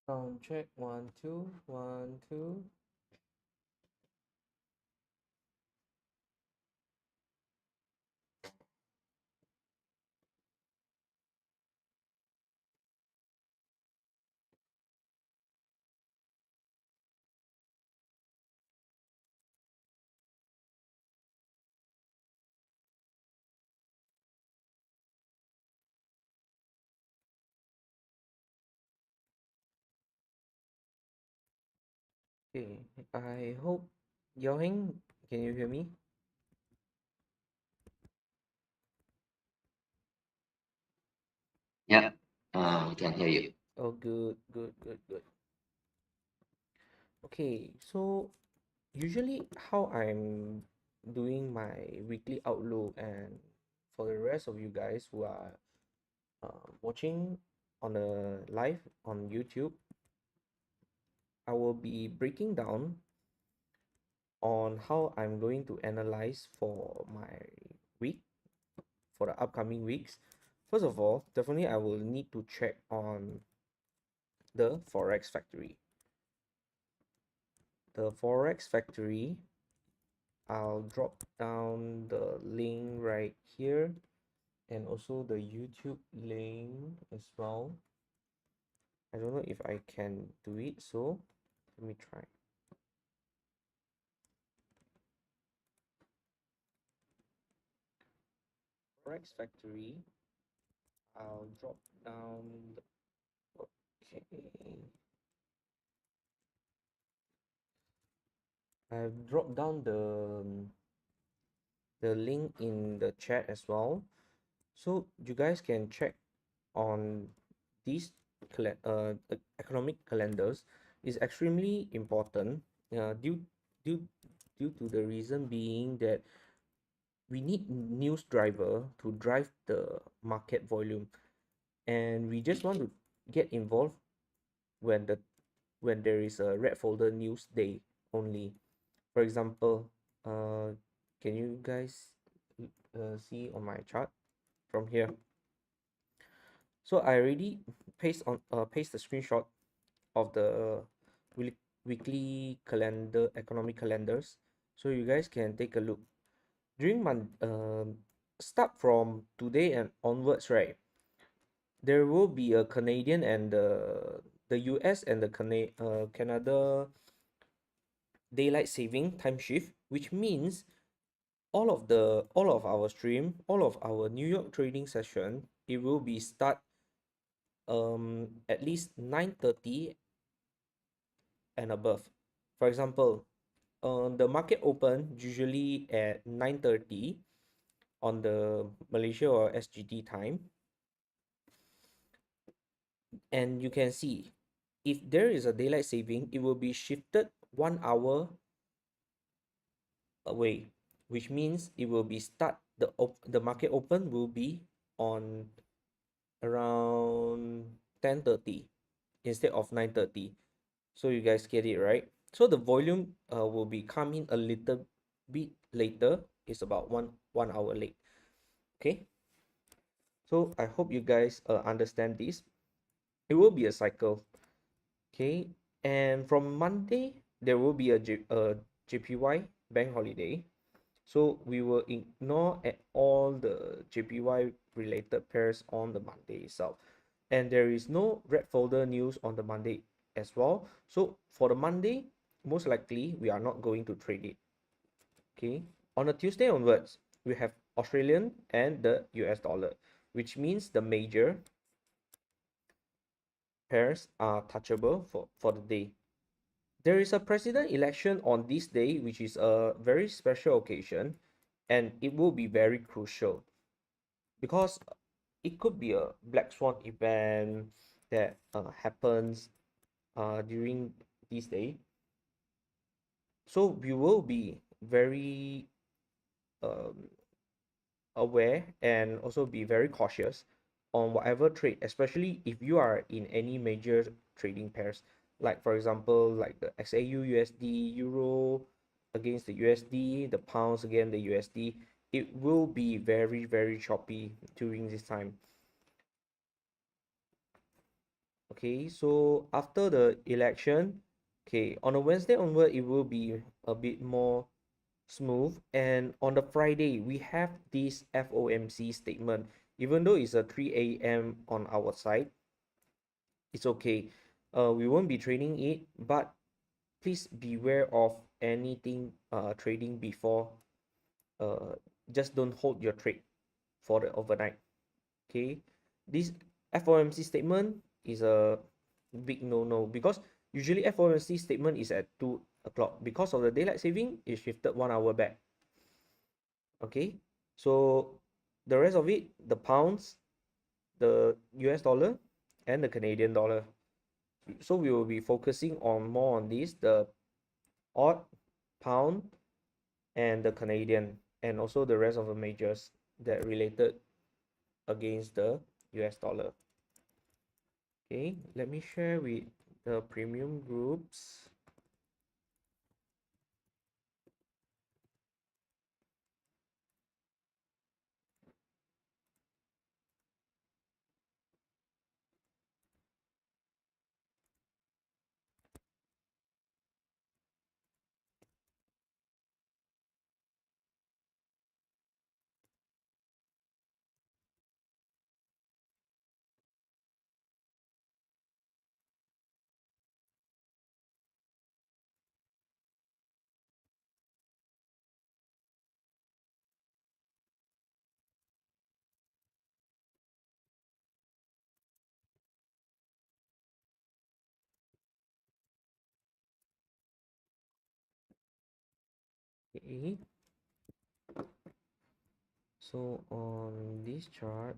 Sound check 1 2 1 2. Okay, I hope Yoheng, can you hear me? Yeah, we can hear you. Oh, good, good, good, good. Okay, so usually how I'm doing my weekly outlook, and for the rest of you guys who are watching on the live on YouTube, I will be breaking down on how I'm going to analyze for my week, for the upcoming weeks. First of all, definitely I will need to check on the Forex factory. The Forex factory, I'll drop down the link right here, and also the YouTube link as well. I don't know if I can do it, so let me try. Forex factory, I'll drop down the, okay. I've dropped down the link in the chat as well, so you guys can check on these economic calendars. Is extremely important, due due to the reason being that we need news driver to drive the market volume, and we just want to get involved when there is a red folder news day only. For example, can you guys see on my chart from here? So I already paste the screenshot of the weekly calendar, economic calendars, so you guys can take a look. During start from today and onwards, right? There will be a Canadian and the US and the Canada daylight saving time shift, which means all of our stream, all of our New York trading session, it will be start at least 9:30 and above. For example, the market open usually at 9:30 on the Malaysia or SGT time, and you can see if there is a daylight saving, it will be shifted 1 hour away, which means it will be start the market open will be on around 10:30 instead of 9:30. So you guys get it, right? So the volume will be coming a little bit later. It's about one hour late. Okay. So I hope you guys understand this. It will be a cycle. Okay. And from Monday there will be a JPY bank holiday. So we will ignore at all the JPY related pairs on the Monday itself. And there is no red folder news on the Monday as well. So for the Monday, most likely we are not going to trade it. Okay. On a Tuesday onwards, we have Australian and the US dollar, which means the major pairs are touchable for the day. There is a president election on this day, which is a very special occasion, and it will be very crucial because it could be a black swan event that happens during this day. So we will be very um, aware and also be very cautious on whatever trade, especially if you are in any major trading pairs, like for example, like the XAU USD, Euro against the USD, the pounds against the USD. It will be very, very choppy during this time. Okay, so after the election, okay, on a Wednesday onward, it will be a bit more smooth. And on the Friday, we have this FOMC statement. Even though it's a 3 a.m. on our side, it's okay. We won't be trading it, but please beware of anything trading before. Just don't hold your trade for the overnight. Okay, this FOMC statement is a big no-no, because usually FOMC statement is at 2 o'clock. Because of the daylight saving, it shifted 1 hour back. Okay, so the rest of it, the pounds, the US dollar, and the Canadian dollar. So we will be focusing on more on this, the odd, pound, and the Canadian, and also the rest of the majors that related against the US dollar. Okay, let me share with the premium groups. Okay, so on this chart,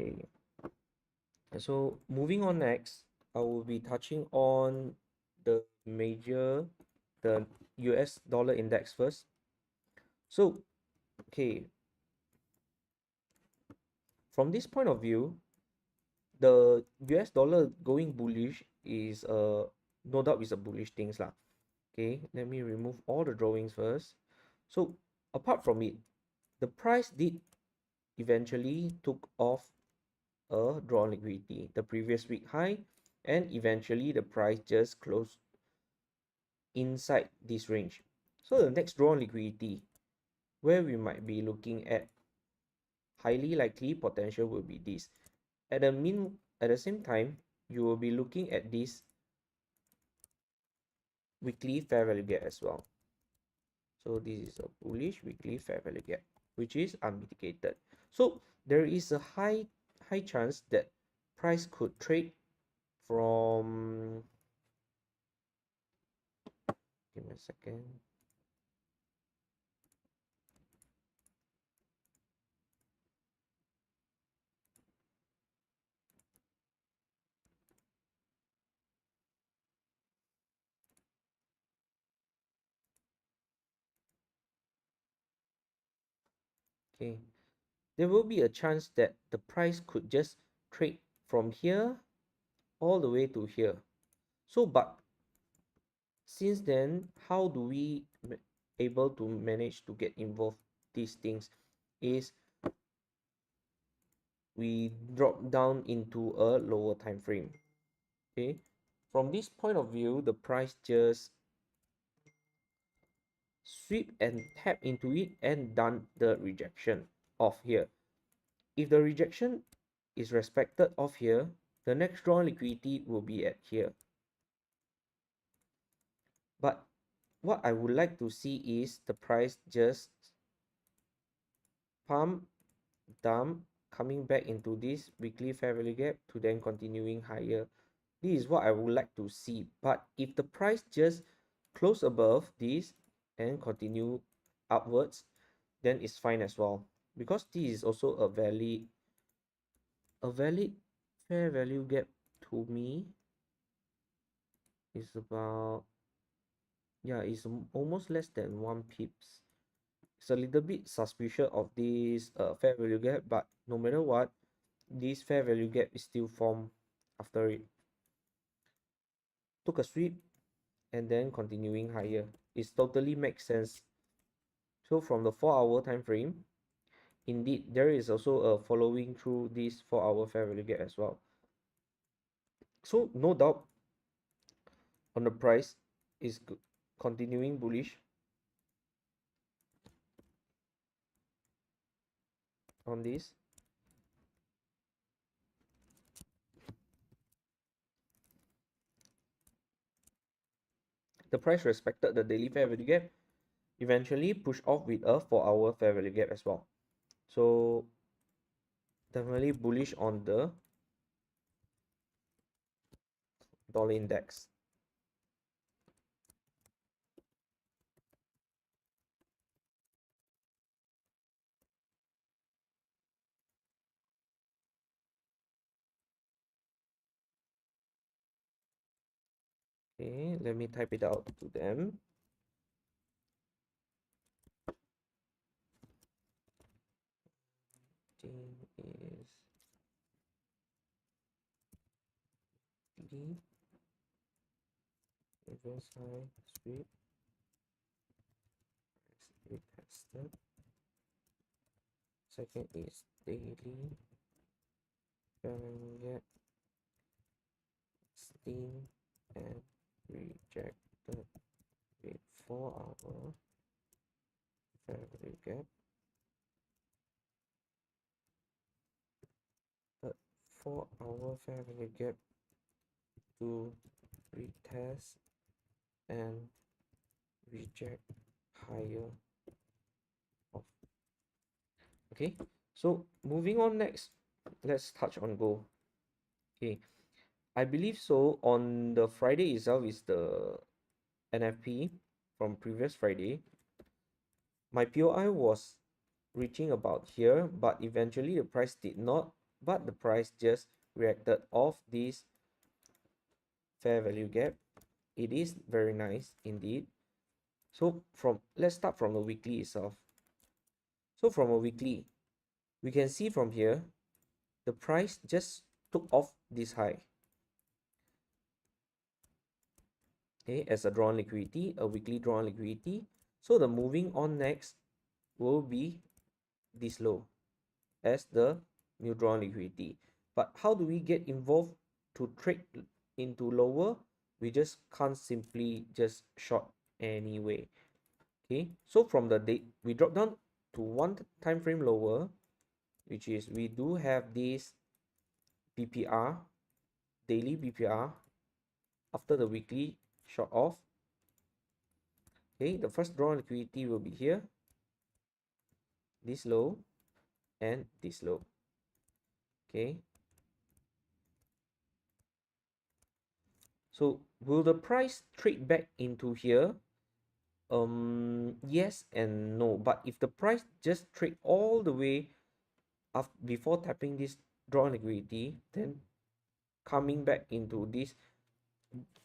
okay, so moving on next, I will be touching on the major, the US dollar index first. So, okay, from this point of view, the US dollar going bullish is no doubt is a bullish things lah. Okay, let me remove all the drawings first. So apart from it, the price did eventually took off a draw liquidity, the previous week high, and eventually the price just closed inside this range. So the next draw liquidity, where we might be looking at highly likely potential, will be this. At the same time, you will be looking at this weekly fair value gap as well. So this is a bullish weekly fair value gap, which is unmitigated. So there is a high chance that price could trade from, give me a second. Okay, there will be a chance that the price could just trade from here all the way to here. So but since then, how do we able to manage to get involved these things is we drop down into a lower time frame. Okay, from this point of view, the price just sweep and tap into it and done the rejection of here. If the rejection is respected of here, the next drawn liquidity will be at here. But what I would like to see is the price just pump, dump, coming back into this weekly fair value gap to then continuing higher. This is what I would like to see. But if the price just close above this and continue upwards, then it's fine as well, because this is also a valid fair value gap. To me is about, yeah, it's almost less than 1 pips. It's a little bit suspicious of this fair value gap, but no matter what, this fair value gap is still formed after it. Took a sweep and then continuing higher. It totally makes sense. So from the 4-hour time frame, indeed there is also a following through this 4-hour fair value gap as well. So no doubt on the price is continuing bullish on this. The price respected the daily fair value gap, eventually pushed off with a 4-hour fair value gap as well. So definitely bullish on the dollar index. Okay, let me type it out to them. Is the reverse high sweep retested. Second is daily gap steam and rejected with 4-hour fair value gap. The 4-hour fair value gap to retest and reject higher of. Okay, so moving on next, let's touch on gold. Okay, I believe so on the Friday itself is the NFP from previous Friday. My POI was reaching about here, but eventually the price did not, but the price just reacted off this fair value gap. It is very nice indeed. So let's start from the weekly itself. So from a weekly, we can see from here the price just took off this high, okay, as a drawn liquidity, a weekly drawn liquidity. So the moving on next will be this low as the new drawn liquidity. But how do we get involved to trade into lower? We just can't simply just short anyway. Okay, so from the date we drop down to one time frame lower, which is we do have this BPR, daily BPR after the weekly short off. Okay, the first drawn liquidity will be here, this low and this low. Okay, so will the price trade back into here? Yes and no. But if the price just trade all the way after before tapping this drawn liquidity, then coming back into this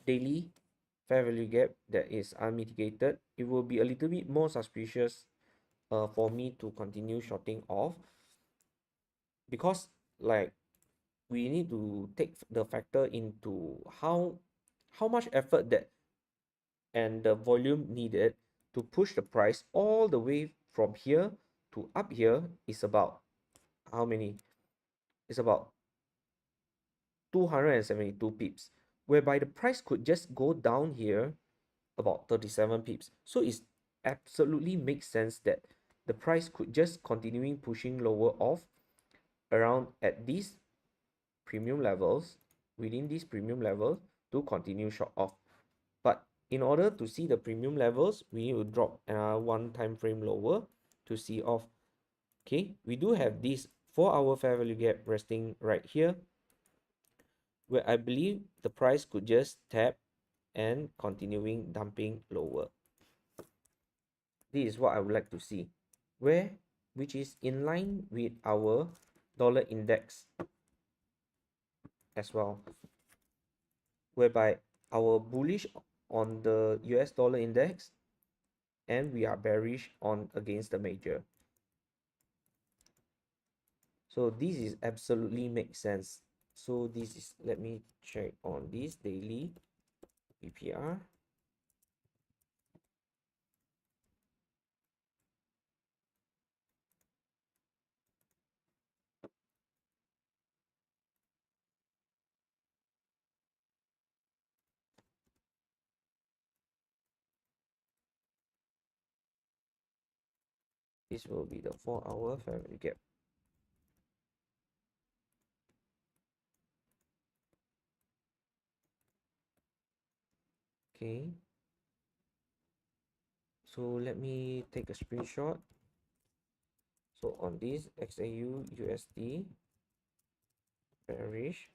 daily fair value gap that is unmitigated, it will be a little bit more suspicious for me to continue shorting off, because like we need to take the factor into how much effort that and the volume needed to push the price all the way from here to up here is about how many? It's about 272 pips, whereby the price could just go down here about 37 pips. So it absolutely makes sense that the price could just continuing pushing lower off around at these premium levels, within these premium levels, to continue short off. But in order to see the premium levels, we need to drop one time frame lower to see off. Okay, we do have this 4-hour fair value gap resting right here, where I believe the price could just tap and continuing dumping lower. This is what I would like to see, which is in line with our dollar index as well, whereby our bullish on the US dollar index and we are bearish on against the major. So this is absolutely makes sense. So this is, let me check on this daily PPR. This will be the 4-hour fair value gap. Okay, so let me take a screenshot. So on this XAU USD bearish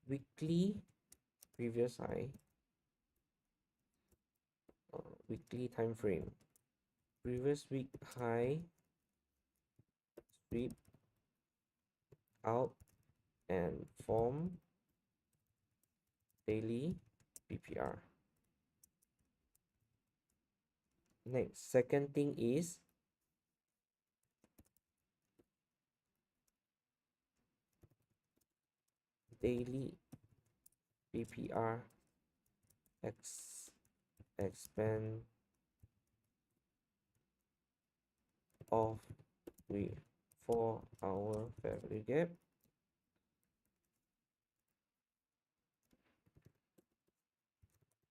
weekly previous high, weekly time frame, previous week high, sweep out and form daily PPR. Next, second thing is daily PPR expand off with 4-hour fair value gap,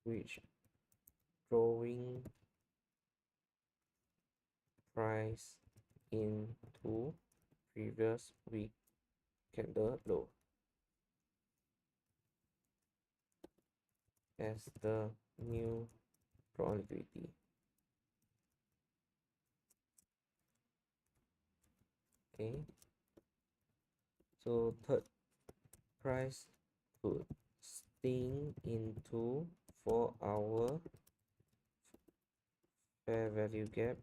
which drawing price into previous week candle low as the new draw liquidity. Okay, so third, price could sting into 4-hour fair value gap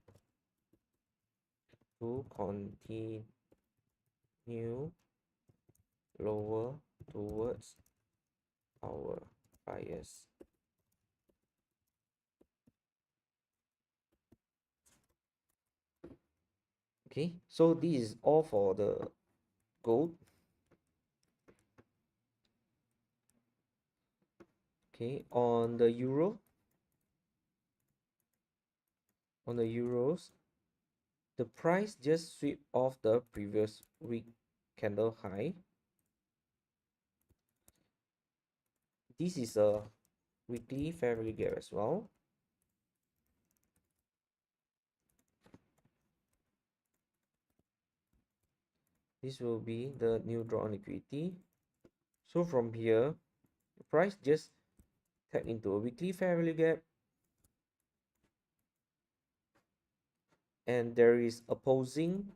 to continue lower towards our bias. Okay, so this is all for the gold. Okay, on the euros, the price just sweep off the previous week candle high. This is a weekly fair value gap as well. This will be the new draw on liquidity. So from here, the price just tap into a weekly fair value gap, and there is opposing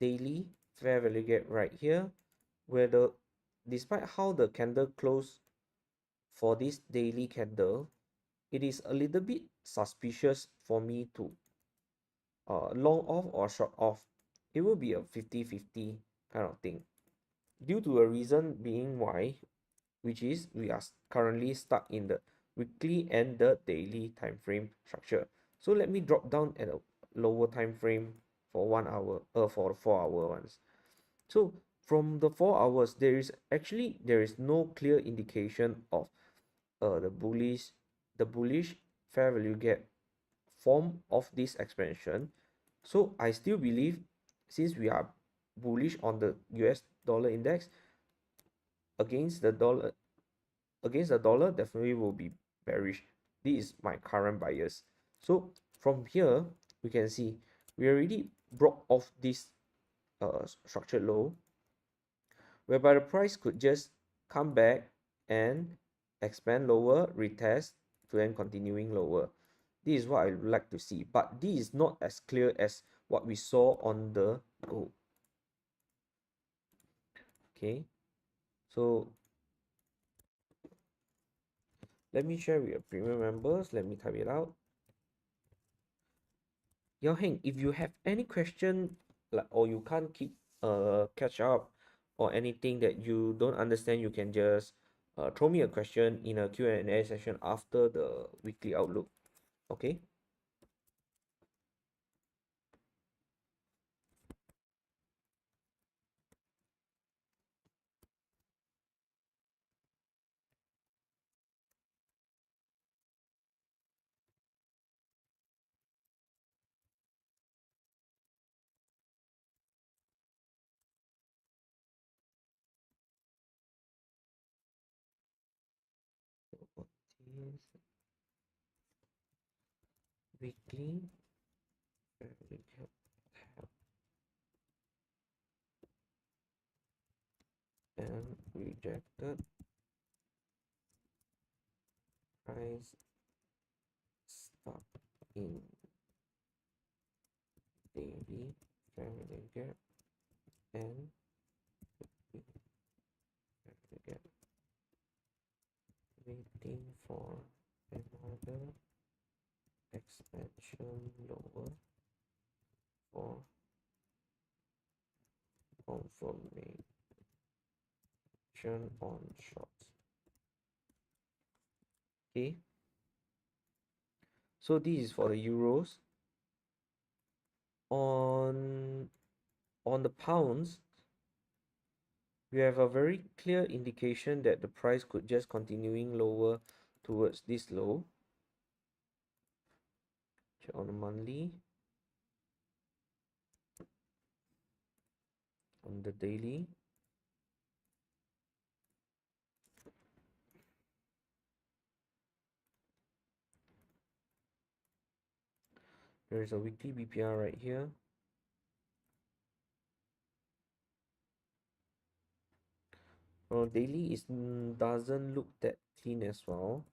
daily fair value gap right here, where despite how the candle closed for this daily candle, it is a little bit suspicious for me to long off or short off. It will be a 50-50 kind of thing, due to a reason being why, which is we are currently stuck in the weekly and the daily time frame structure. So let me drop down at a lower time frame for 1 hour, for the 4-hour ones. So from the 4 hours, there is no clear indication of the bullish fair value gap form of this expansion. So I still believe, since we are bullish on the US dollar index, against the dollar definitely will be bearish. This is my current bias. So from here we can see we already broke off this structured low, whereby the price could just come back and expand lower, retest, to then continuing lower. This is what I would like to see, but this is not as clear as what we saw on the gold. Okay, so let me share with your premium members. Let me type it out. Yao Heng, if you have any question, like, or you can't keep catch up, or anything that you don't understand, you can just throw me a question in a Q&A session after the weekly outlook. Okay. What is weekly recap and rejected price stop in daily family gap and family gap, waiting for another expansion lower for confirmation on shorts. Okay, so this is for the euros. On the pounds, we have a very clear indication that the price could just continuing lower towards this low. Check on the monthly, on the daily. There is a weekly BPR right here. Daily is doesn't look that clean as well.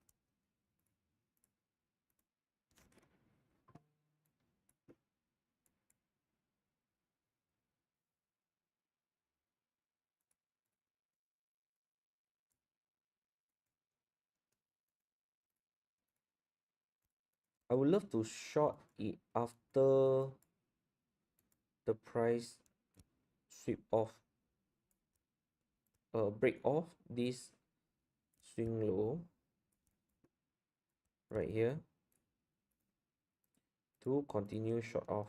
I would love to short it after the price sweep off, break off this swing low right here to continue short off.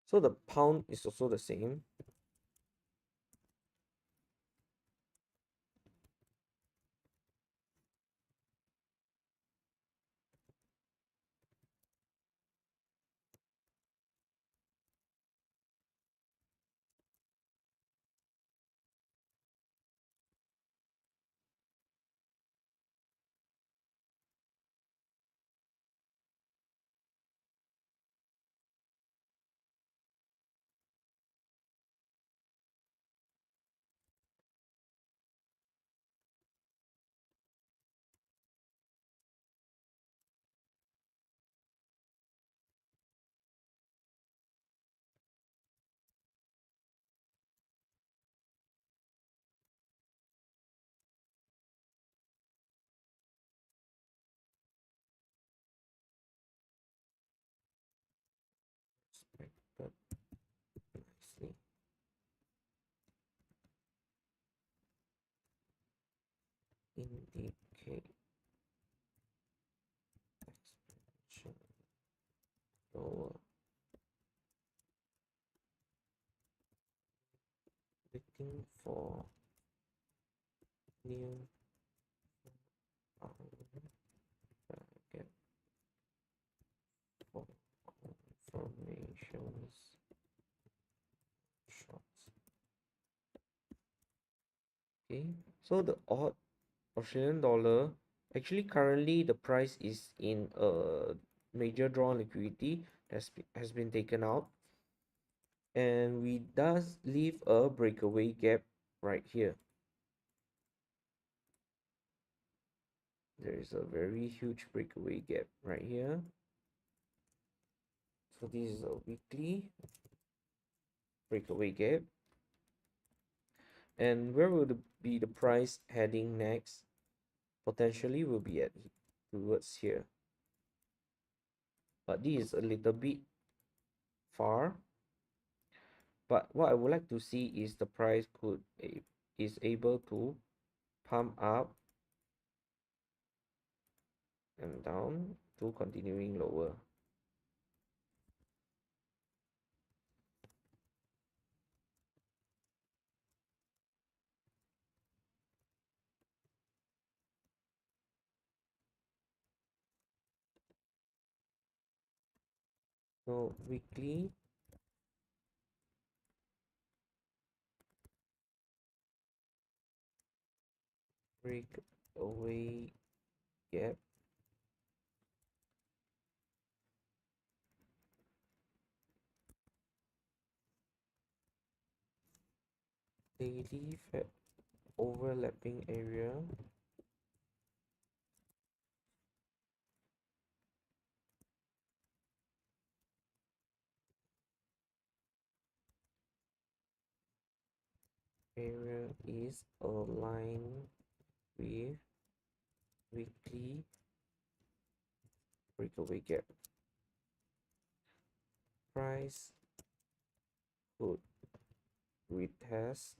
So the pound is also the same. Expected nicely. Indicate expansion lower, waiting for new target for confirmations shots. Okay, so the odd Australian dollar, actually currently the price is in a major draw on liquidity has been taken out, and we does leave a breakaway gap right here. There is a very huge breakaway gap right here. So this is a weekly breakaway gap. And where will be the price heading next? Potentially will be at towards here. But this is a little bit far. But what I would like to see is the price is able to pump up and down to continuing lower. So weekly breakaway gap, daily overlapping area, is aligned with weekly breakaway gap. Price could retest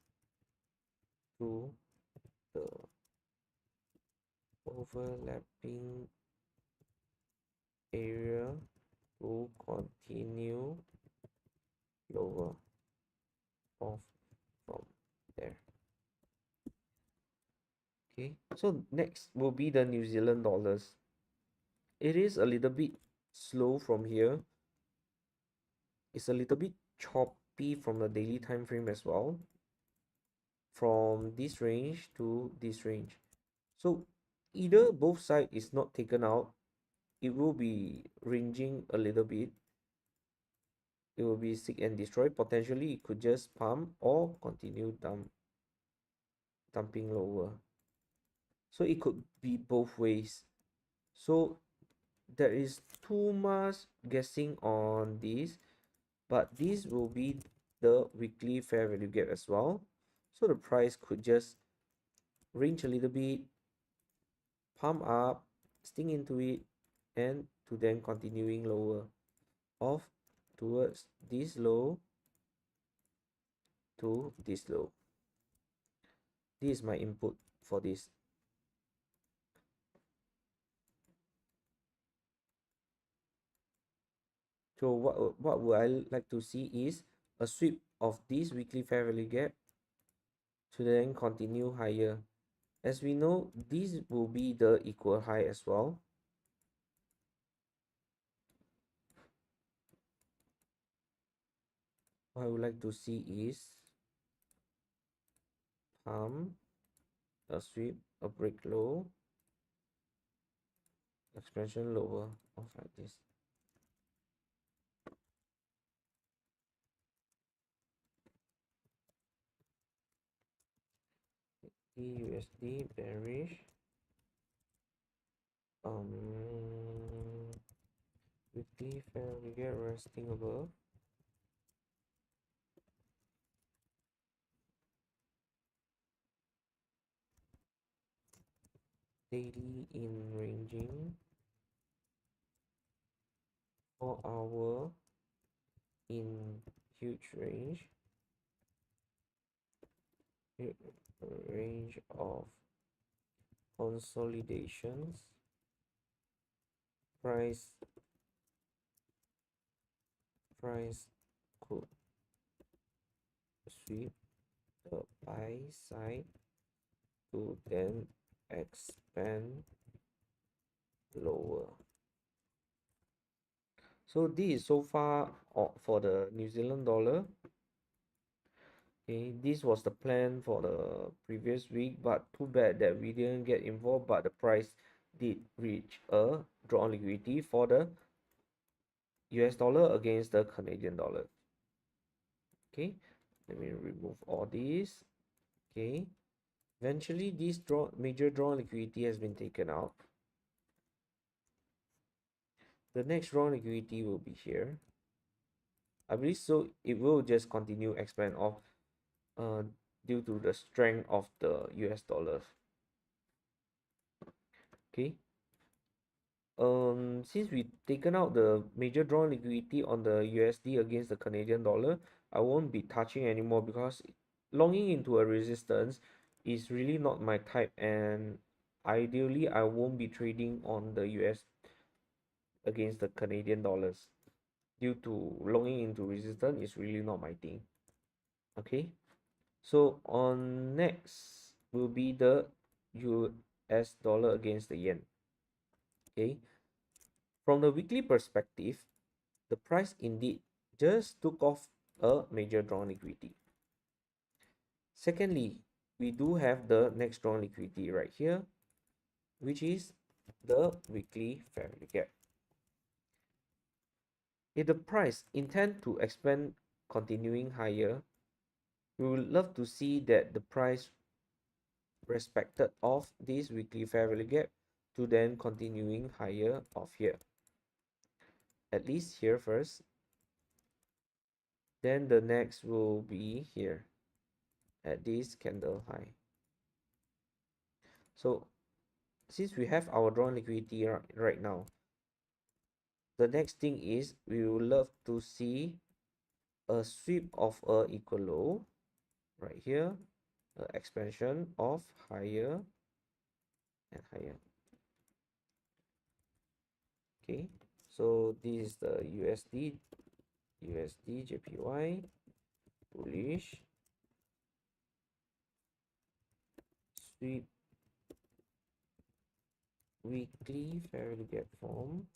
to the overlapping area to continue lower off from there. Okay, so next will be the New Zealand dollars. It is a little bit slow from here. It's a little bit choppy from the daily time frame as well, from this range to this range. So either both side is not taken out, it will be ranging a little bit. It will be seek and destroy. Potentially it could just pump or continue dumping lower. So it could be both ways. So there is too much guessing on this, but this will be the weekly fair value gap as well. So the price could just range a little bit, pump up, sting into it, and to then continuing lower off towards this low to this low. This is my input for this. So what would I like to see is a sweep of this weekly fair value gap to then continue higher. As we know, this will be the equal high as well. What I would like to see is pump, a sweep, a break low, expansion lower, off like this. USD bearish. Weekly fair value gap resting above. Daily in ranging. 4-hour in huge range. Range of consolidations. Price could sweep the buy side to then expand lower. So this is so far for the New Zealand dollar. Okay, this was the plan for the previous week, but too bad that we didn't get involved, but the price did reach a draw on liquidity for the US dollar against the Canadian dollar. Okay, let me remove all these. Okay, eventually this major draw on liquidity has been taken out. The next draw on liquidity will be here. I believe so it will just continue expand off due to the strength of the US dollar. Okay. Since we taken out the major drawn liquidity on the USD against the Canadian dollar, I won't be touching anymore because longing into a resistance is really not my type, and ideally I won't be trading on the US against the Canadian dollars due to longing into resistance is really not my thing. Okay, so on next will be the US dollar against the yen. Okay, from the weekly perspective, the price indeed just took off a major drawn liquidity. Secondly, we do have the next drawn liquidity right here, which is the weekly fair value gap. If the price intend to expand continuing higher, we would love to see that the price respected of this weekly fair value gap to then continuing higher of here. At least here first. Then the next will be here at this candle high. So since we have our drawn liquidity right now, the next thing is we would love to see a sweep of a equal low right here, expansion of higher and higher. Okay, so this is the USD JPY bullish sweep weekly fair value gap form.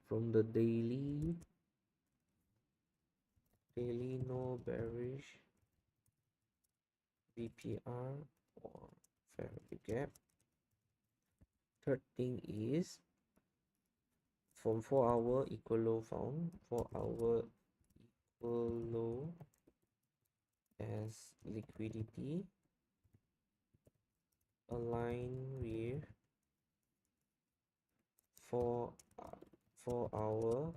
From the daily no bearish BPR or fair value gap. Third thing is from 4-hour equal low found, 4-hour equal low as liquidity align with 4 hour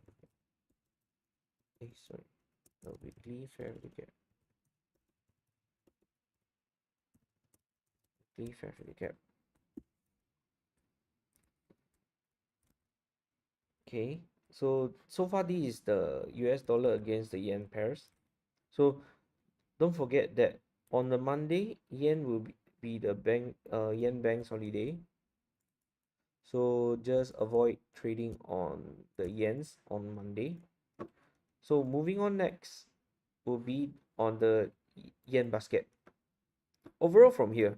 the weekly fair value gap. Weekly fair value gap. Okay, so far this is the US dollar against the yen pairs. So don't forget that on the Monday, yen will be the yen bank's holiday. So just avoid trading on the yens on Monday. So moving on next will be on the yen basket. Overall from here,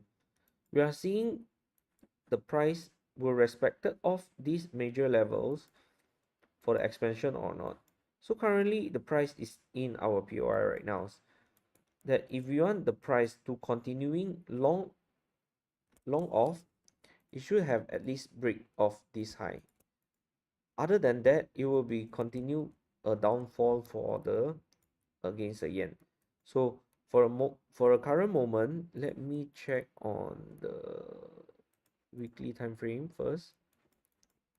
we are seeing the price will respected of these major levels for the expansion or not. So currently the price is in our POI right now. That if we want the price to continuing long off, it should have at least break off this high. Other than that, it will be continue a downfall for the against the yen. So for a current moment, let me check on the weekly time frame first.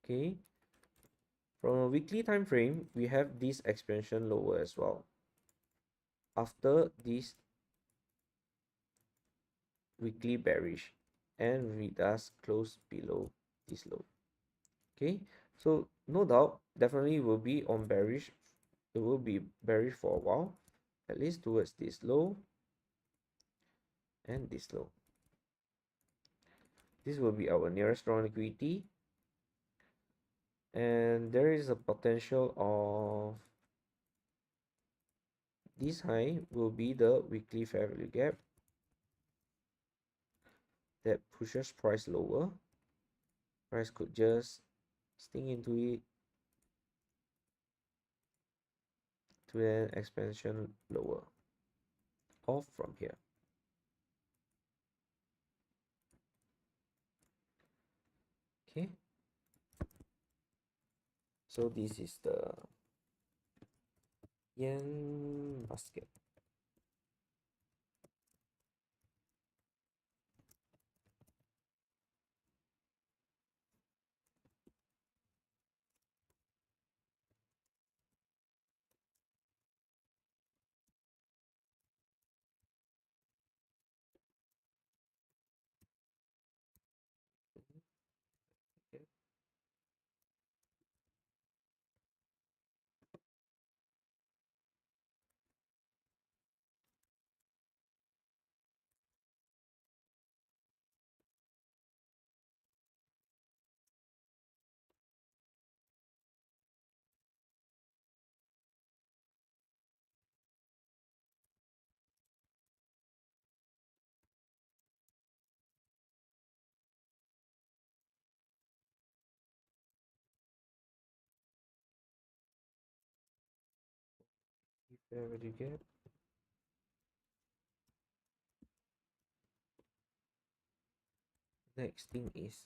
Okay, from a weekly time frame, we have this expansion lower as well. After this weekly bearish, and we does close below this low. Okay, so no doubt, definitely will be on bearish. It will be bearish for a while, at least towards this low and this low. This will be our nearest strong liquidity, and there is a potential of this high will be the weekly fair value gap that pushes price lower. Price could just sting into it to an expansion lower off from here. Okay, so this is the yen basket. fair value gap. Next thing is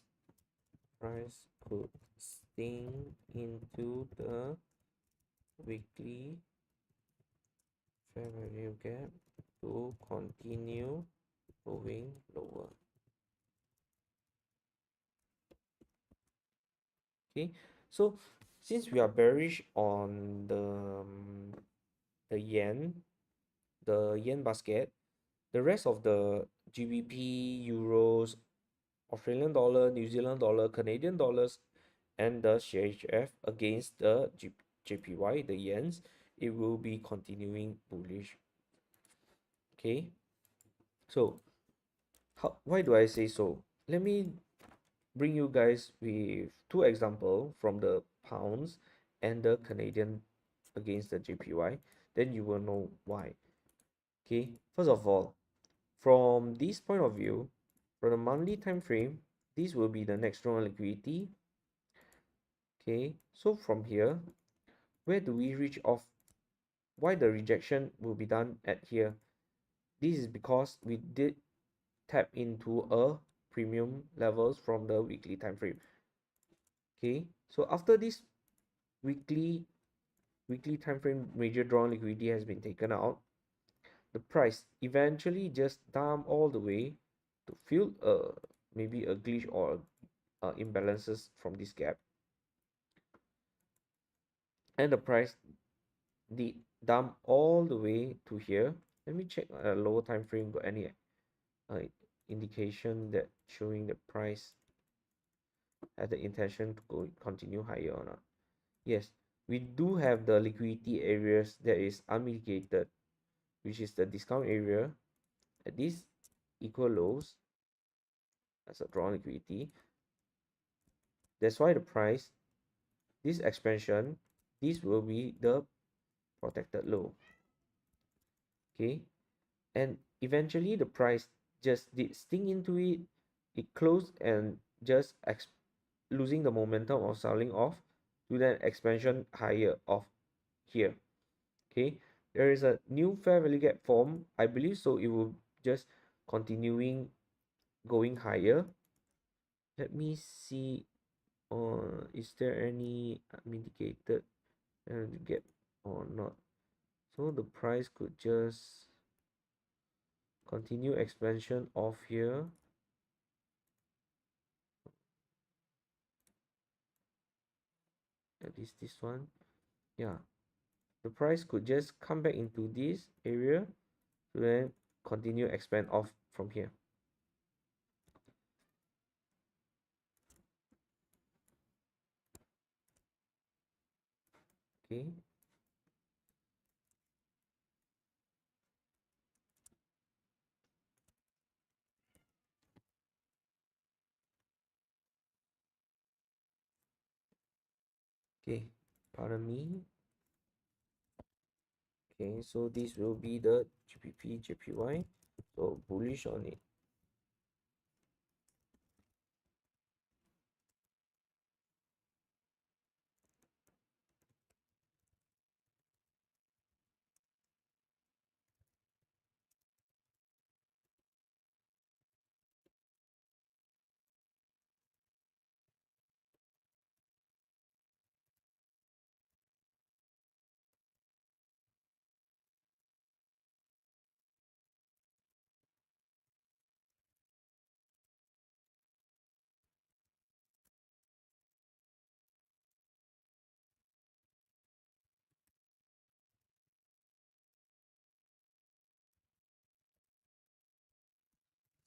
price could sting into the weekly fair value gap to continue going lower. Okay, so since we are bearish on the yen, the yen basket, the rest of the GBP, euros, Australian dollar, New Zealand dollar, Canadian dollars, and the CHF against the JPY, the yens, it will be continuing bullish. Okay, so why do I say so? Let me bring you guys with two examples from the pounds and the Canadian against the JPY. Then you will know why. Okay, first of all, from this point of view, from the monthly time frame, this will be the next round of liquidity. Okay, so from here, where do we reach off? Why the rejection will be done at here? This is because we did tap into a premium levels from the weekly time frame. Okay, so after this weekly time frame major drawn liquidity has been taken out, the price eventually just dump all the way to fill maybe a glitch or imbalances from this gap, and the price did dump all the way to here. Let me check a lower time frame, got any uh, indication that showing the price has the intention to go continue higher or not. Yes, we do have the liquidity areas that is unmitigated, which is the discount area at these equal lows as a drawn liquidity. That's why the price, this expansion, this will be the protected low. Okay, and eventually the price just did sting into it. It closed and just losing the momentum of selling off to then expansion higher of here. Okay, there is a new fair value gap form. I believe so it will just continuing going higher. Let me see, is there any mitigated gap or not? So the price could just continue expansion off here. At least this one. Yeah, the price could just come back into this area to then continue expand off from here. Okay, okay, pardon me. Okay, so this will be the GBP JPY, so bullish on it.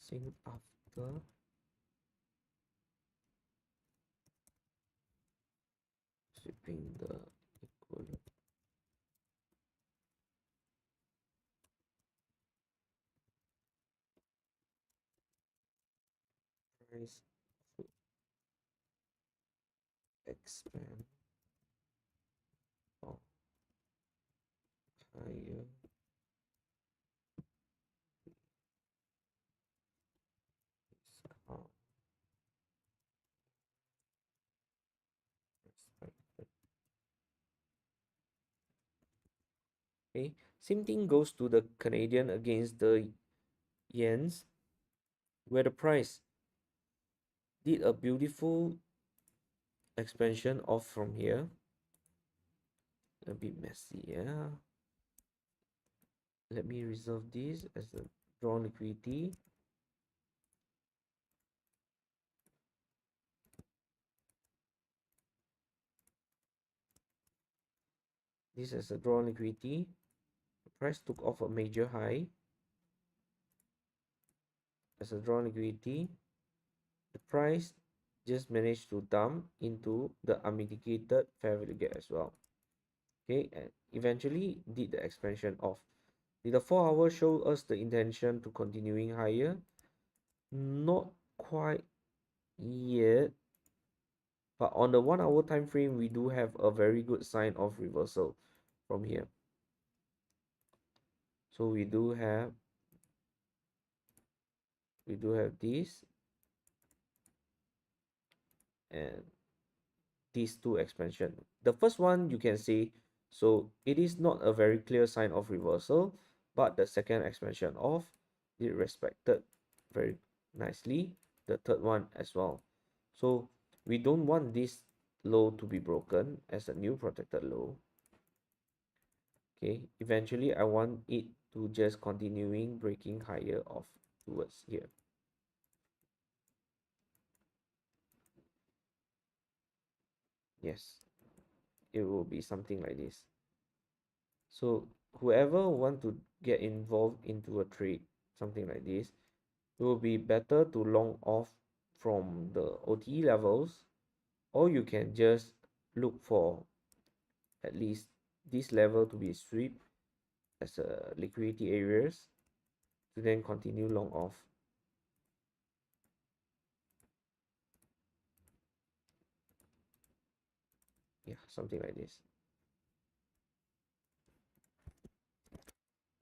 Same after sweeping the equal price to expand or higher discount expected. Okay, same thing goes to the Canadian against the yens, where the price did a beautiful expansion off from here. A bit messy, yeah. Let me reserve this as a drawn liquidity. This as a drawn liquidity. The price took off a major high as a drawn liquidity. The price just managed to dump into the unmitigated fair value gap as well. Okay, and eventually did the expansion off. Did the 4 hour show us the intention to continuing higher? Not quite yet, but on the 1 hour time frame, we do have a very good sign of reversal from here. So we do have this and these two expansion. The first one you can see, so it is not a very clear sign of reversal, but the second expansion of it respected very nicely the third one as well. So we don't want this low to be broken as a new protected low. Okay, eventually I want it to just continuing breaking higher off towards here. Yes, it will be something like this. So whoever want to get involved into a trade, something like this, it will be better to long off from the OTE levels, or you can just look for at least this level to be swept as a liquidity areas to then continue long off. Yeah, something like this.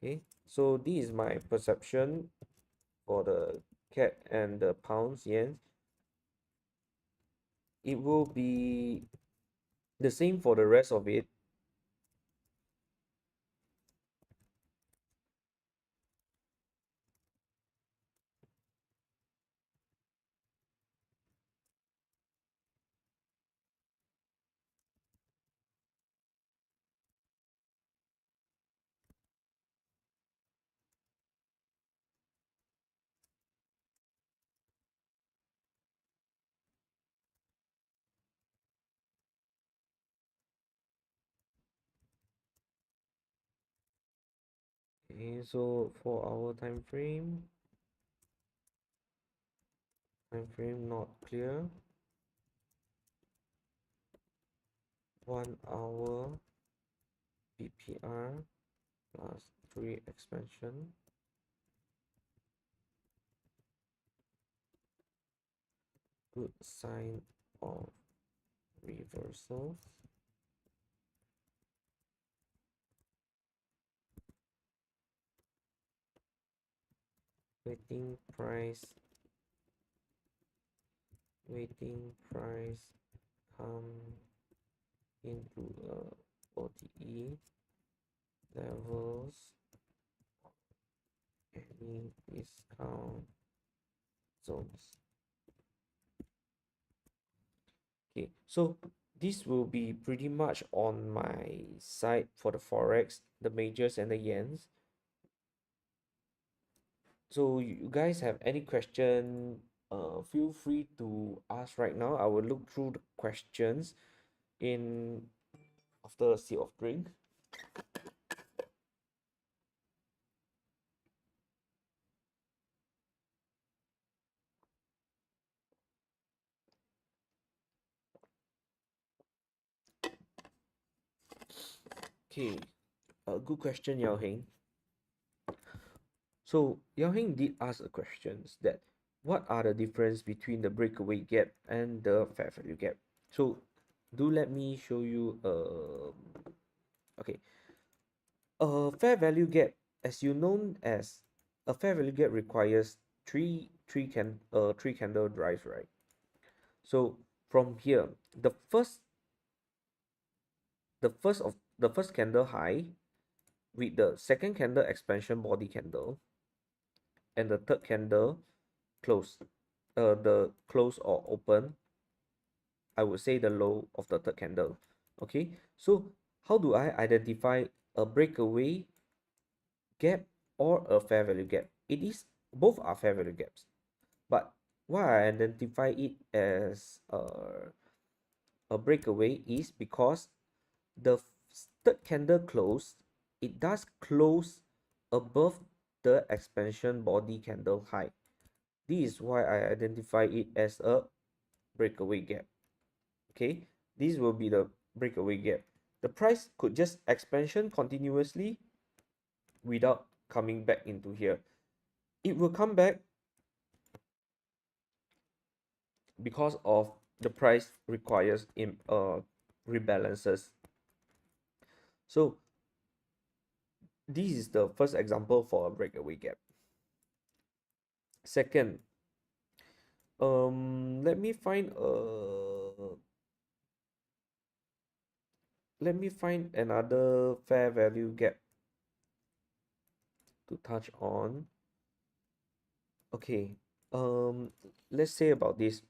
Okay, so this is my perception for the cat and the pounds yen. It will be the same for the rest of it. Okay, so 4 hour time frame not clear. 1 hour PPR plus 3 expansion. Good sign of reversals. Waiting price come into OTE levels, any discount zones. Okay, so this will be pretty much on my side for the forex, the majors and the yens. So you guys have any question, feel free to ask right now. I will look through the questions in after a sip of drink. Okay, a good question, Yao Heng. So Yao Heng did ask a questions that what are the difference between the breakaway gap and the fair value gap? So do let me show you okay, a fair value gap, as you know, as a fair value gap requires three candle drives, right? So from here, the first candle high with the second candle expansion body candle and the third candle close, the close or open, I would say the low of the third candle. Okay, so how do I identify a breakaway gap or a fair value gap? It is both are fair value gaps, but why I identify it as a breakaway is because the third candle close, it does close above the expansion body candle high. This is why I identify it as a breakaway gap. Okay, this will be the breakaway gap. The price could just expansion continuously without coming back into here. It will come back because of the price requires in rebalances. So this is the first example for a breakaway gap. Second, let me find another fair value gap to touch on. Okay, let's say about this.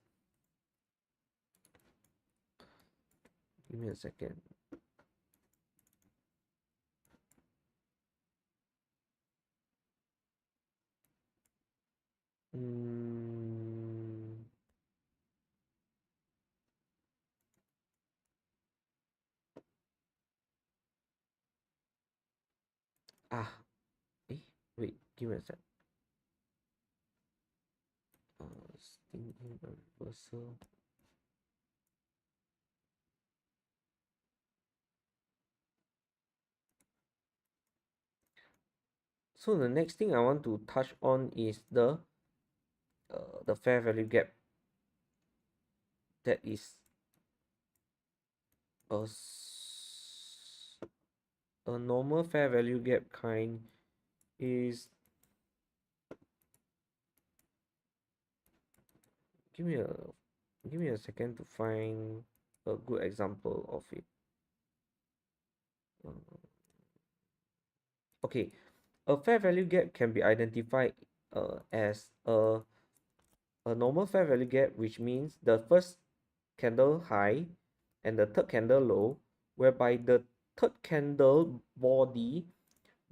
Give me a second. Mm, ah, wait, give me a sec. Sting in reversal. So the next thing I want to touch on is the fair value gap that is a a normal fair value gap kind is, give me a second to find a good example of it. Okay, a fair value gap can be identified as a normal fair value gap, which means the first candle high and the third candle low, whereby the third candle body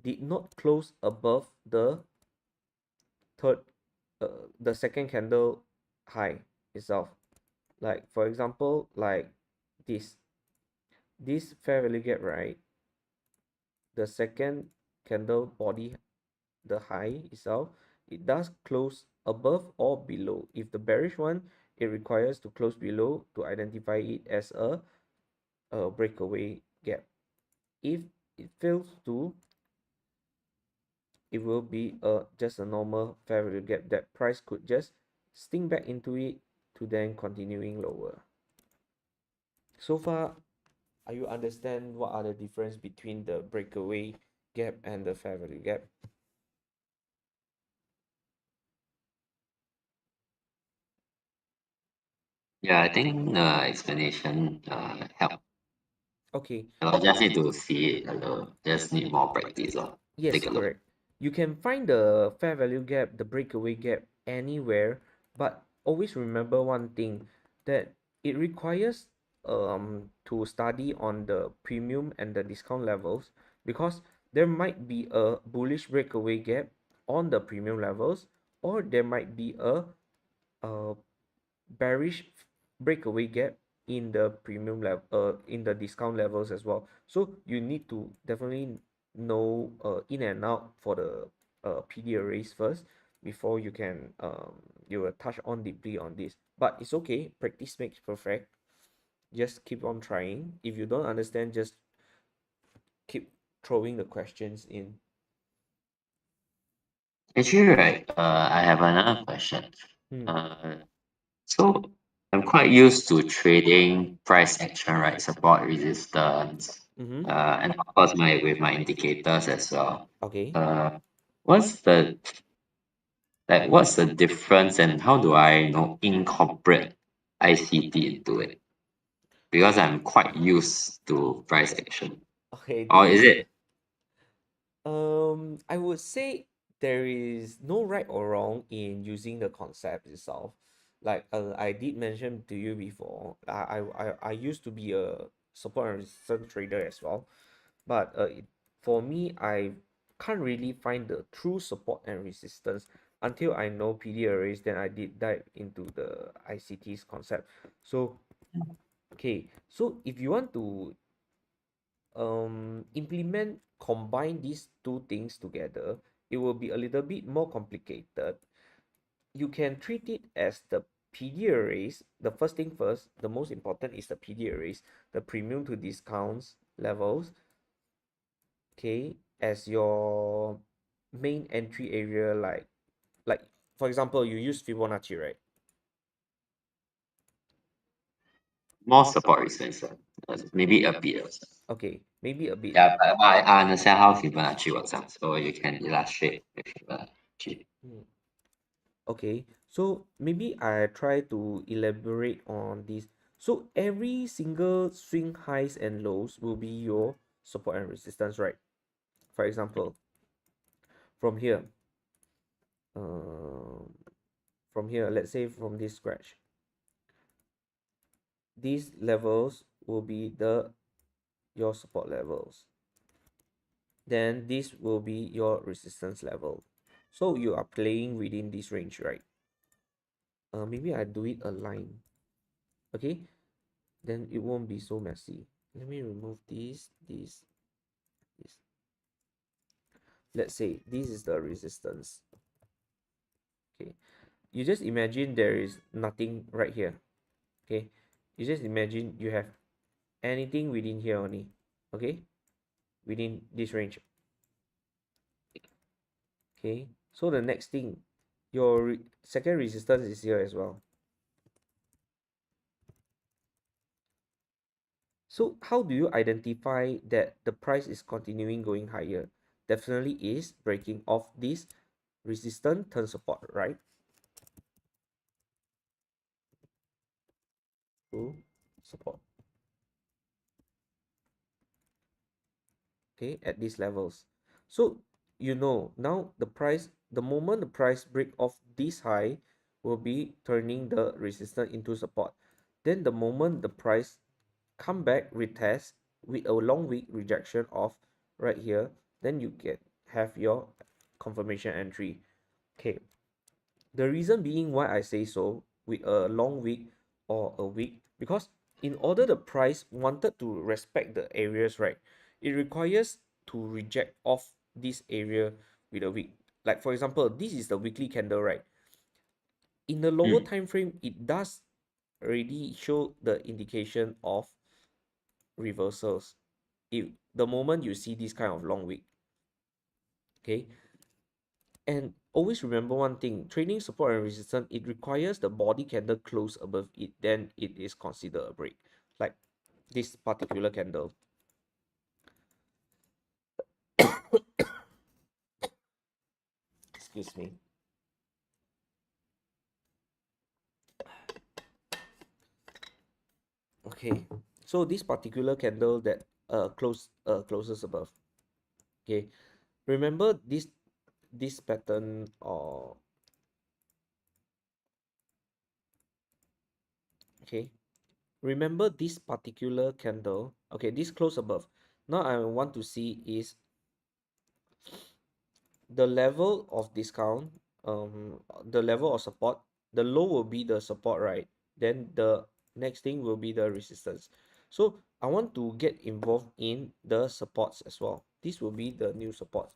did not close above third the second candle high itself. Like for example, like this fair value gap, right? The second candle body, the high itself, it does close above or below. If the bearish one, it requires to close below to identify it as a breakaway gap. If it fails to, it will be just a normal fair value gap that price could just sting back into it to then continuing lower. So far, are you understand what are the difference between the breakaway gap and the fair value gap? Yeah, I think the explanation helped. Okay, I just need to see it alone. Just need more practice. yes, Take a look. correct. You can find the fair value gap, the breakaway gap anywhere, but always remember one thing, that it requires to study on the premium and the discount levels, because there might be a bullish breakaway gap on the premium levels, or there might be a bearish breakaway gap in the premium level, in the discount levels as well. So you need to definitely know in and out for the PD arrays first before you can you will touch on deeply on this. But it's okay, practice makes perfect. Just keep on trying. If you don't understand, just keep throwing the questions in. Actually, right, I have another question. Hmm. Uh, so I'm quite used to trading price action, right? Support, resistance, Mm-hmm. and of course my indicators as well. Okay. Uh, what's the what's the difference and how do I incorporate ICT into it? Because I'm quite used to price action. Okay, Or this is is it I would say there is no right or wrong in using the concept itself. Like I did mention to you before, I used to be a support and resistance trader as well. But for me, I can't really find the true support and resistance until I know PD arrays. Then I did dive into the ICT's concept. So okay, so if you want to implement combine these two things together, it will be a little bit more complicated. You can treat it as the PD arrays. The first thing first, the most important is the PD arrays, the premium to discounts levels, okay, as your main entry area. Like for example, you use Fibonacci, right? More support resistance, maybe a bit also. Okay, maybe a bit. Yeah, but I understand how Fibonacci works out, so you can illustrate with Fibonacci. Hmm. Okay, so maybe I try to elaborate on this. So every single swing highs and lows will be your support and resistance, right? For example, from here, um, let's say from this scratch, these levels will be your support levels. Then this will be your resistance level. So you are playing within this range, right? Maybe I do it a line, okay? Then it won't be so messy. Let me remove this. Let's say this is the resistance. Okay, you just imagine there is nothing right here. Okay, you just imagine you have anything within here only. Okay, within this range. Okay, so the next thing, your second resistance is here as well. So how do you identify that the price is continuing going higher? Definitely is breaking off this resistance turn support, right? To support. Okay, at these levels. So now the moment the price break off this high will be turning the resistance into support. Then the moment the price come back retest with a long wick rejection of right here, then you have your confirmation entry. Okay, the reason being why I say so with a long week or a week, because in order the price wanted to respect the areas, right, it requires to reject off this area with a week. Like for example, this is the weekly candle, right? In the lower Mm, time frame, it does already show the indication of reversals. The moment you see this kind of long week, okay, and always remember one thing, trading support and resistance, it requires the body candle close above it, then it is considered a break. Like this particular candle. Excuse me. Okay. So this particular candle that closes above. Okay. Remember this pattern or okay. Remember this particular candle. Okay, this close above. Now I want to see is the level of discount, the level of support. The low will be the support, right? Then the next thing will be the resistance. So I want to get involved in the supports as well. This will be the new support.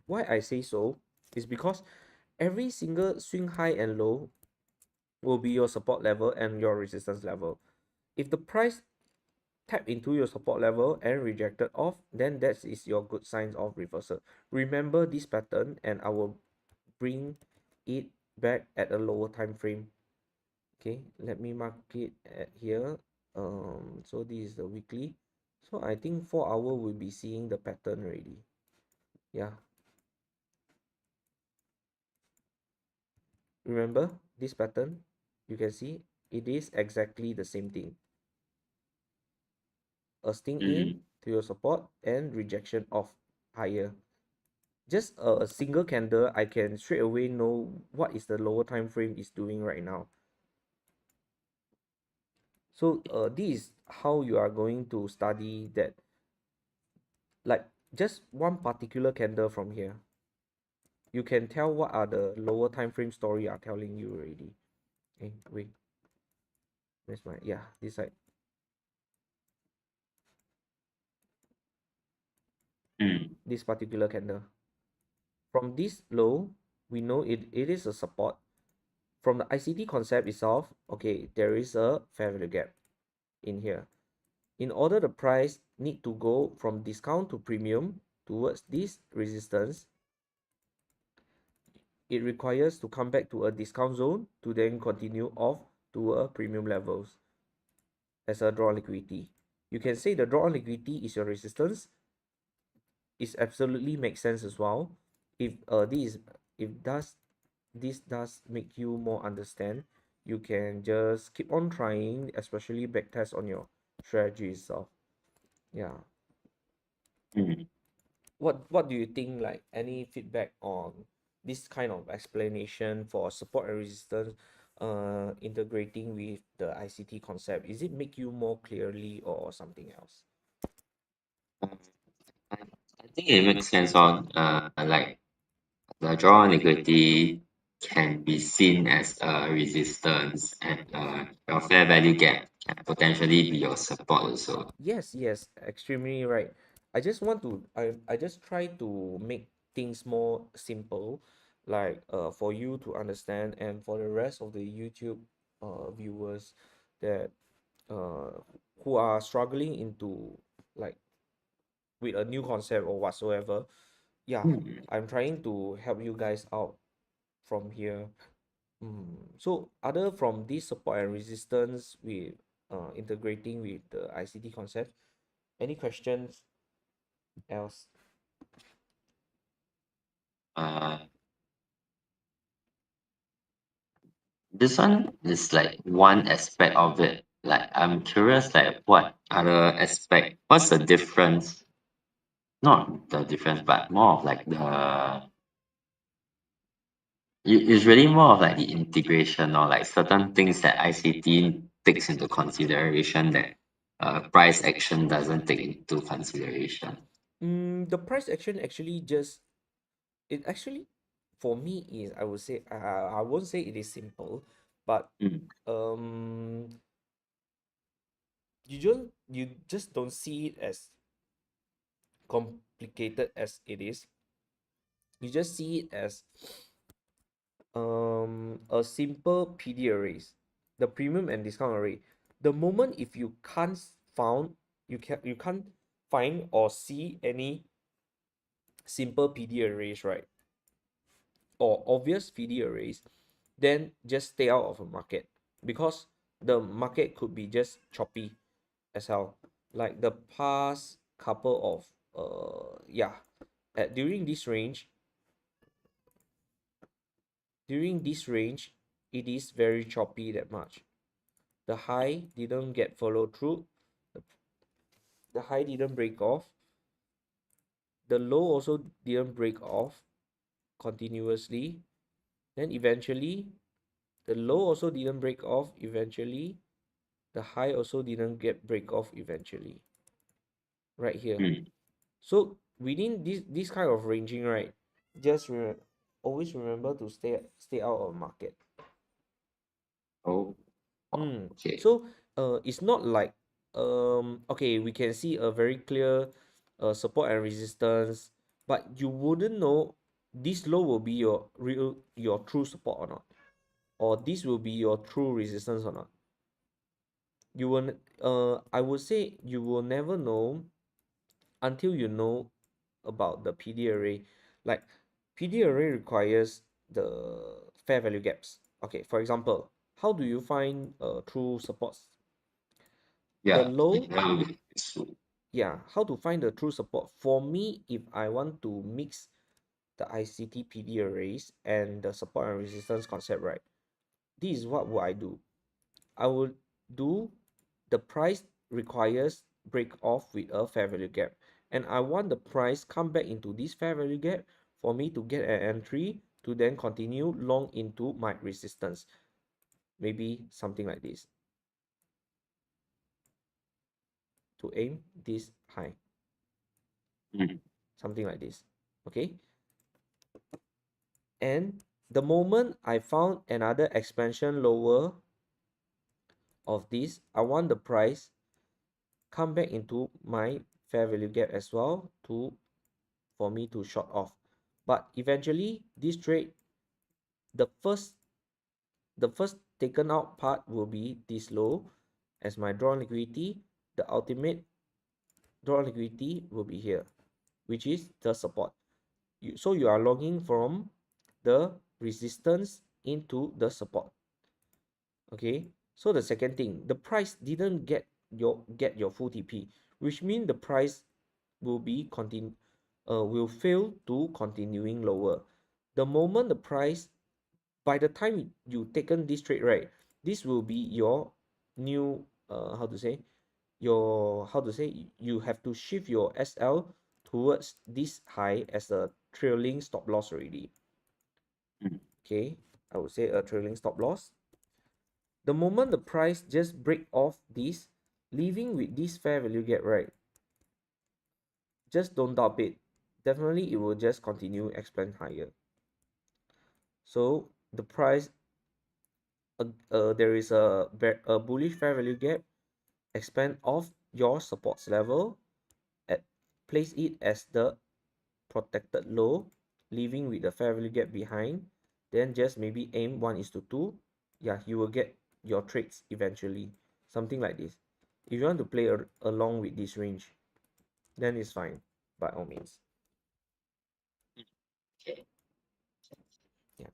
Why I say so is because every single swing high and low will be your support level and your resistance level. If the price tap into your support level and rejected off, then that is your good signs of reversal. Remember this pattern and I will bring it back at a lower time frame. Okay, let me mark it at here. So this is the weekly. So I think 4 hour will be seeing the pattern already. Yeah, remember this pattern? You can see it is exactly the same thing. A sting mm, in, to your support and rejection of higher. Just a single candle, I can straight away know what is the lower time frame is doing right now. So this is how you are going to study that, like just one particular candle from here. You can tell what are the lower time frame story are telling you already. Okay, wait, where's my, yeah, this side. Mm. This particular candle. From this low, we know it is a support. From the ICT concept itself, okay, there is a fair value gap in here. In order the price need to go from discount to premium towards this resistance, it requires to come back to a discount zone to then continue off to a premium levels as a draw liquidity. You can say the draw liquidity is your resistance. It absolutely makes sense as well. If this does make you more understand, you can just keep on trying, especially backtest on your strategy itself. Yeah. Mm. What do you think, like any feedback on this kind of explanation for support and resistance integrating with the ICT concept? Is it make you more clearly or something else? Um, I, I think it makes sense on like the draw on equity can be seen as a resistance and your fair value gap can potentially be your support also. Yes, yes, extremely right. I just try to make things more simple, like for you to understand and for the rest of the YouTube viewers that uh who are struggling into, like, with a new concept or whatsoever. Yeah, Mm. I'm trying to help you guys out from here. So other from this support and resistance with integrating with the ICT concept, any questions else? Uh, this one is like one aspect of it. Like I'm curious, like what other aspect? What's the difference? Not the difference, but more of like it's really more of like the integration or like certain things that ICT takes into consideration that price action doesn't take into consideration. The price action actually just, it actually, for me, is, I would say, I won't say it is simple, but Mm. um you just don't see it as complicated as it is. You just see it as a simple PD arrays, the premium and discount array. The moment if you can't found, you can't find or see any simple PD arrays, right, or obvious PD arrays, then just stay out of a market, because the market could be just choppy as hell. Like the past couple of yeah, at during this range, it is very choppy that much. The high didn't get followed through. The, the high didn't break off. The low also didn't break off continuously. Then eventually, the low also didn't break off eventually. The high also didn't get break off eventually. Right here. Mm. So within this kind of ranging, right? Just always remember to stay out of market. Oh, okay. So it's not like okay, we can see a very clear support and resistance, but you wouldn't know this low will be your true support or not, or this will be your true resistance or not. You will I would say you will never know until you know about the PD array. Like, PD array requires the fair value gaps. Okay, for example, how do you find true supports? The Yeah, low, that would be useful. yeah, how to find the true support? For me, if I want to mix the ICT PD arrays and the support and resistance concept, right? This is what would I do. I would do the price requires break off with a fair value gap, and I want the price come back into this fair value gap for me to get an entry to then continue long into my resistance, maybe something like this, to aim this high, Mm. something like this. Okay, and the moment I found another expansion lower of this, I want the price come back into my fair value gap as well to for me to short off. But eventually this trade, the first the first taken out part will be this low as my drawn liquidity. The ultimate drawn liquidity will be here, which is the support. So you are logging from the resistance into the support. Okay, so the second thing, the price didn't get your full TP, which means the price will be will fail to continuing lower. The moment the price, by the time you taken this trade, right, this will be your new how to say, you have to shift your SL towards this high as a trailing stop loss already. Mm. Okay, I would say a trailing stop loss. The moment the price just break off this, leaving with this fair value gap, right, just don't doubt it, definitely it will just continue expand higher. So the price, there is a bullish fair value gap, expand off your supports level, at place it as the protected low, leaving with the fair value gap behind, then just maybe aim 1:2. Yeah, you will get your trades eventually, something like this. If you want to play along with this range, then it's fine, by all means. Okay. Yeah,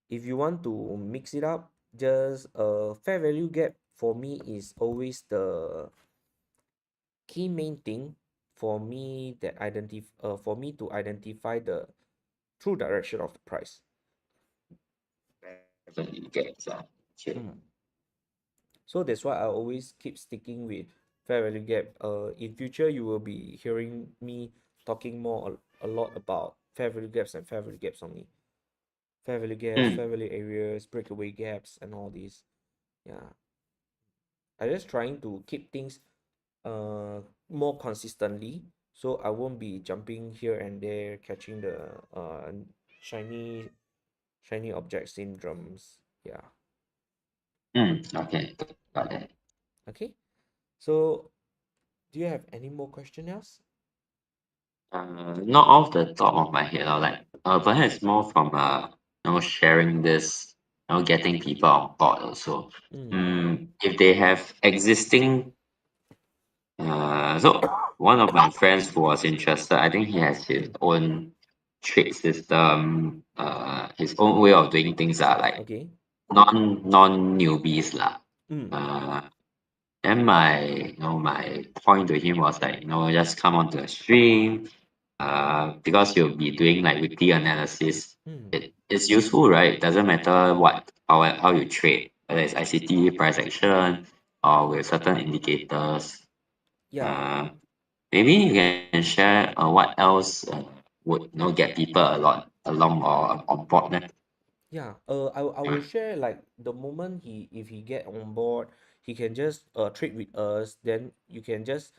if you want to mix it up, just fair value gap for me is always the key main thing for me, for me to identify the true direction of the price. Definitely gets okay. Mm. So that's why I always keep sticking with fair value gap. In future you will be hearing me talking a lot about fair value gaps and fair value gaps only. Fair value gaps, Mm. fair value areas, breakaway gaps, and all these. Yeah, I just trying to keep things more consistently, so I won't be jumping here and there, catching the shiny shiny object syndromes. Yeah. Mm. Okay. Got it. Okay. So do you have any more question else? Not off the top of my head, or like perhaps more from sharing this, getting people on board also. Mm. If they have existing, so one of my friends who was interested, I think he has his Mm. own trade system, his own way of doing things are like Okay. non newbies lah. Mm. Uh, then my point to him was like, just come onto the stream, because you'll be doing like weekly analysis. Mm. It's useful, right? Doesn't matter how you trade, whether it's ICT, price action, or with certain indicators. Yeah. Uh, Maybe you can share what else would get people a lot along or on board then. Yeah, I will share like the moment if he get on board, he can just trade with us. Then you can just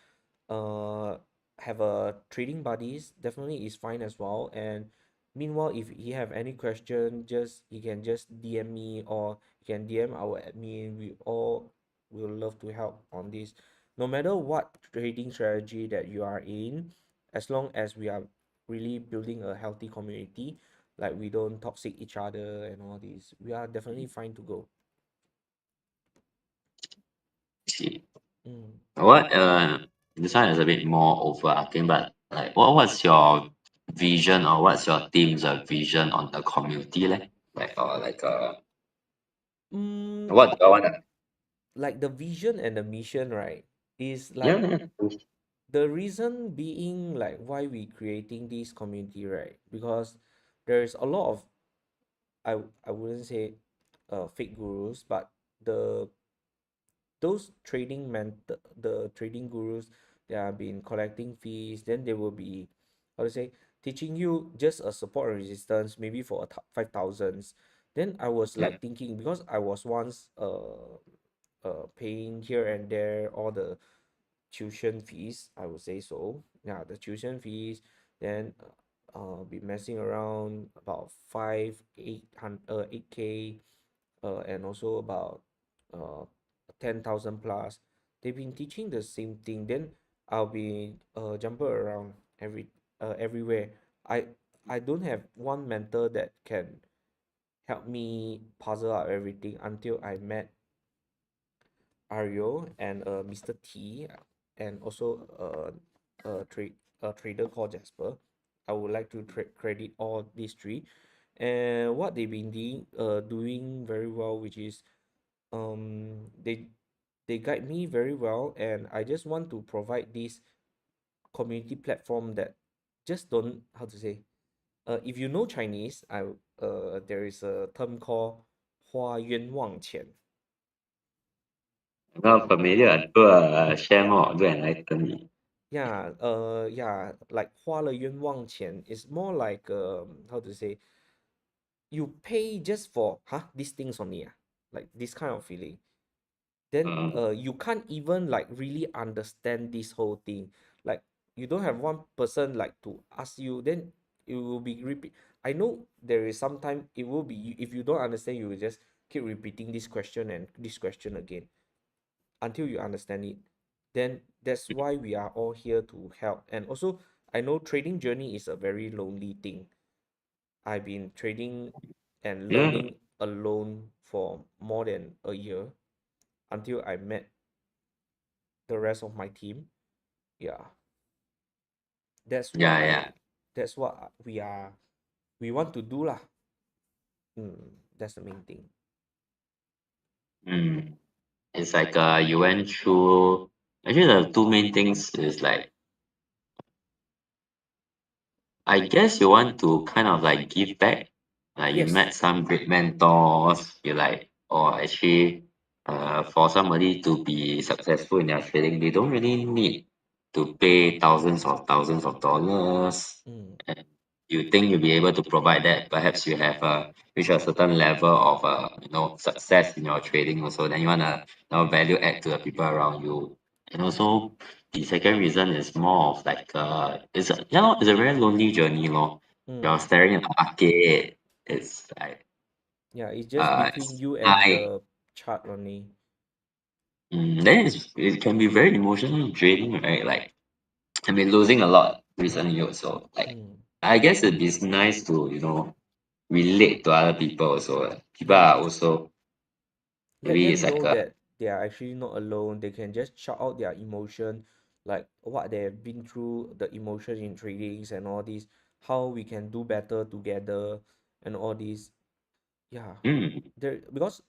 uh have a trading buddies. Definitely is fine as well. And meanwhile, if he have any question, just he can just DM me, or he can DM our admin. We all will love to help on this. No matter what trading strategy that you are in, as long as we are really building a healthy community, like we don't toxic each other and all these, we are definitely fine to go. See. Mm. What this one is a bit more overarching, but like what's your vision, or what's your team's vision on the community like? Like, or like Mm, what do you want to, like the vision and the mission, right, is yeah, like yeah. the reason being like why we creating this community, right? Because there's a lot of, I wouldn't say fake gurus, but the those trading the trading gurus, they have been collecting fees, then they will be, how to say, teaching you just a support and resistance maybe for 5,000. Then I was Yeah. like thinking, because I was once paying here and there all the tuition fees, I would say so. Yeah, the tuition fees, then be messing around about 8K, and also about uh 10,000 plus. They've been teaching the same thing. Then I'll be jumping around everywhere. I I don't have one mentor that can help me puzzle out everything until I met Ario and Mr. T, and also a trader called Jasper. I would like to credit all these three, and what they've been doing very well, which is they guide me very well, and I just want to provide this community platform that just don't, how to say, if you know Chinese, there is a term called 花冤枉钱. I'm not familiar. Do share more, do enlighten me. Yeah, like 花了冤枉钱 is more like how to say, you pay just for these things only, like this kind of feeling. Then Uh, you can't even like really understand this whole thing. Like you don't have one person like to ask you, then it will be repeat. I know there is sometime it will be if you don't understand, you will just keep repeating this question and this question again until you understand it. Then that's why we are all here to help. And also, I know trading journey is a very lonely thing. I've been trading and yeah, learning alone for more than a year until I met the rest of my team. Yeah, that's what yeah, I yeah. that's what we want to do lah. That's the main thing. Mm. It's like you went through. Actually, the two main things is like I guess you want to kind of like give back. Like you Yes. met some great mentors. You like, or actually, for somebody to be successful in their trading, they don't really need to pay thousands of dollars. Mm, And you think you'll be able to provide that. Perhaps you have reach a certain level of success in your trading also. Then you wanna value add to the people around you, and also the second reason is more of like it's a very lonely journey lor. You're mm. staring at the market. It's like Yeah, it's just between it's you and high. the chart only. Then it can be very emotionally draining, right? Like I've been losing a lot recently also. Like Mm. I guess it'd be nice to relate to other people also. People are Yeah, also let maybe it's them like know a that they are actually not alone. They can just shout out their emotion, like what they have been through, the emotion in tradings and all this, how we can do better together and all this. Yeah, mm, there, because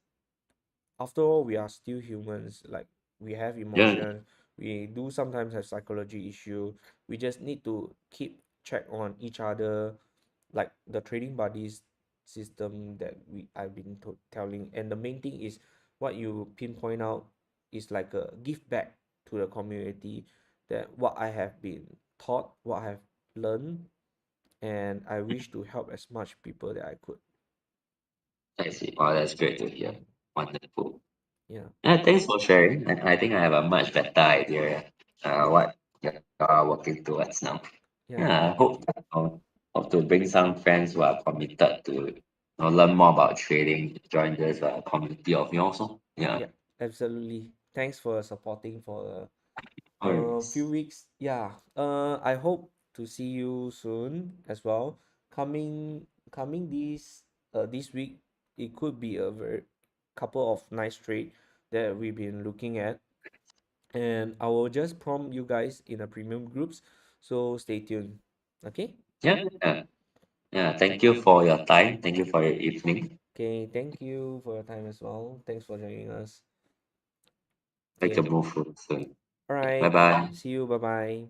after all, we are still humans. Like we have yeah, emotions. We do sometimes have psychology issue. We just need to keep check on each other, like the trading buddies system that I've been telling. And the main thing is what you pinpoint out is like a give back to the community, that what I have been taught, what I have learned, and I wish to help as much people that I could. I see. Wow, that's great to hear. Mm, Wonderful. yeah, Yeah, thanks for sharing. I think I have a much better idea yeah, what you are working towards now. yeah, Yeah, I hope to bring some friends who are committed to learn more about trading, join this community of yours. Also. Yeah, yeah, absolutely. Thanks for supporting for a few always. weeks. Yeah. I hope to see you soon as well. Coming this week, it could be a very couple of nice trade that we've been looking at, and I will just prompt you guys in a premium groups. So stay tuned. Okay. Yeah, yeah, yeah. Thank you for your time. Thank you for your evening. Okay. Thank you for your time as well. Thanks for joining us. Make a Okay. move soon. All Bye right. bye. See you. Bye bye.